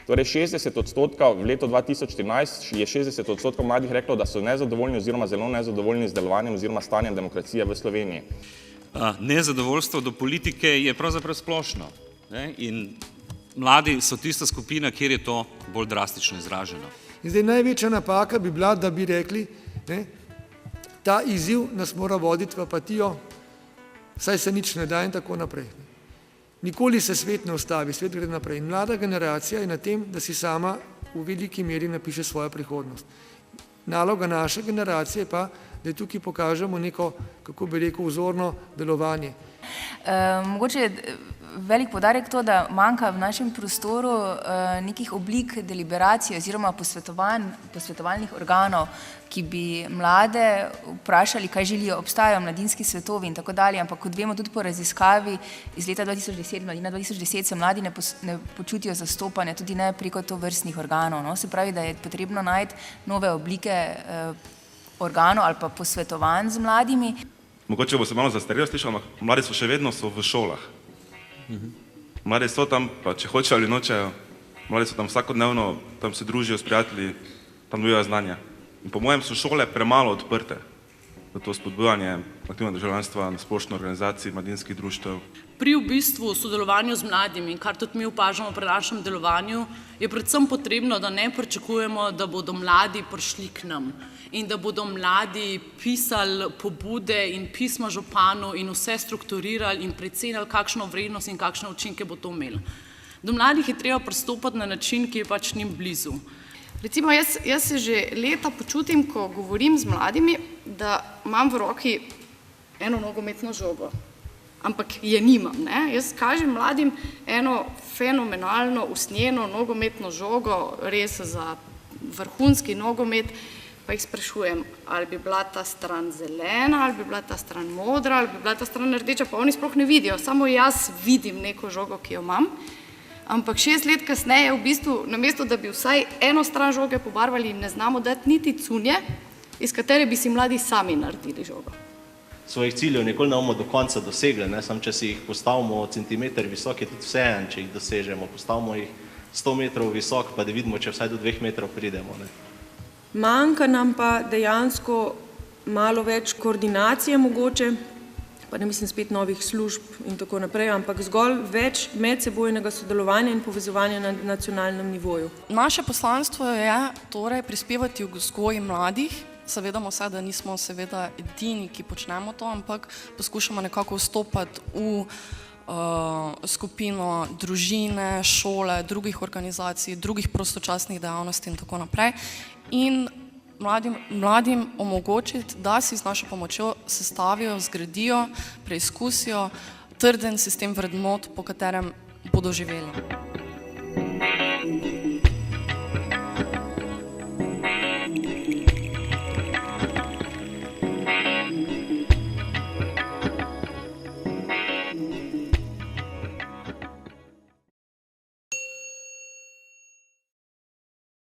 Torej 60% v letu 2014 je 60% mladih reklo, da so nezadovoljni oziroma zelo nezadovoljni z delovanjem oziroma stanjem demokracije v Sloveniji. Nezadovoljstvo do politike je pravzaprav splošno, in mladi so tista skupina, kjer je to bolj drastično izraženo. In zdaj največja napaka bi bila, da bi rekli, ta izziv nas mora voditi v apatijo, saj se nič ne da in tako naprej. Nikoli se svet ne ustavi, svet gre naprej. In mlada generacija je na tem, da si sama v veliki meri napiše svojo prihodnost. Naloga naše generacije pa, da tukaj pokažemo neko, kako bi rekel, vzorno delovanje. Mogoče je velik poudarek to, da manjka v našem prostoru nekih oblik deliberacije oziroma posvetovalnih organov, ki bi mlade vprašali, kaj želijo. Obstajajo mladinski svetovi in tako dalje, ampak kot vemo tudi po raziskavi iz leta 2010, mladina 2010, se mladi ne počutijo zastopane, tudi ne preko tovrstnih organov. Se pravi, da je potrebno najti nove oblike organov ali pa posvetovanj z mladimi. Mogoče bo se malo zastarelo slišal, ampak mladi so še vedno v šolah. Mladi so tam, pa če hočejo ali nočejo, mladi so tam vsakodnevno, tam se družijo s prijatelji, tam dobivajo znanja. In po mojem so šole premalo odprte za to spodbujanje aktivnega državljanstva na splošno organizaciji mladinskih društev. Pri v bistvu sodelovanju z mladimi, kar tudi mi opažamo pri našem delovanju, je predvsem potrebno, da ne pričakujemo, da bodo mladi prišli k nam in da bodo mladi pisali pobude in pisma županu in vse strukturirali in precenili, kakšno vrednost in kakšne učinke bo to imelo. Do mladih je treba pristopiti na način, ki je pač njim blizu. Recimo, jaz se že leta počutim, ko govorim z mladimi, da imam v roki eno nogometno žogo, ampak je nimam. Jaz kažem mladim eno fenomenalno usnjeno nogometno žogo, res za vrhunski nogomet, pa jih sprašujem, ali bi bila ta stran zelena, ali bi bila ta stran modra, ali bi bila ta stran rdeča, pa oni sploh ne vidijo, samo jaz vidim neko žogo, ki jo imam. Ampak 6 let kasneje, v bistvu, namesto da bi vsaj eno stran žoge pobarvali, ne znamo dati niti cunje, iz katere bi si mladi sami naredili žogo. Svojih ciljev nikoli ne bomo do konca dosegli, samo če si jih postavimo centimeter visok, je tudi vseeno, če jih dosežemo. Postavimo jih 100 metrov visok, pa da vidimo, če vsaj do 2 metrov pridemo. Manjka nam pa dejansko malo več koordinacije mogoče, pa ne mislim spet novih služb in tako naprej, ampak zgolj več medsebojnega sodelovanja in povezovanja na nacionalnem nivoju. Naše poslanstvo je torej prispevati v vzgoji mladih. Zavedamo se, da nismo seveda edini, ki počnemo to, ampak poskušamo nekako vstopati v skupino družine, šole, drugih organizacij, drugih prostočasnih dejavnosti in tako naprej. In mladim omogočiti, da si z našo pomočjo sestavijo, zgradijo, preizkusijo trden sistem vrednot, po katerem bodo živeli.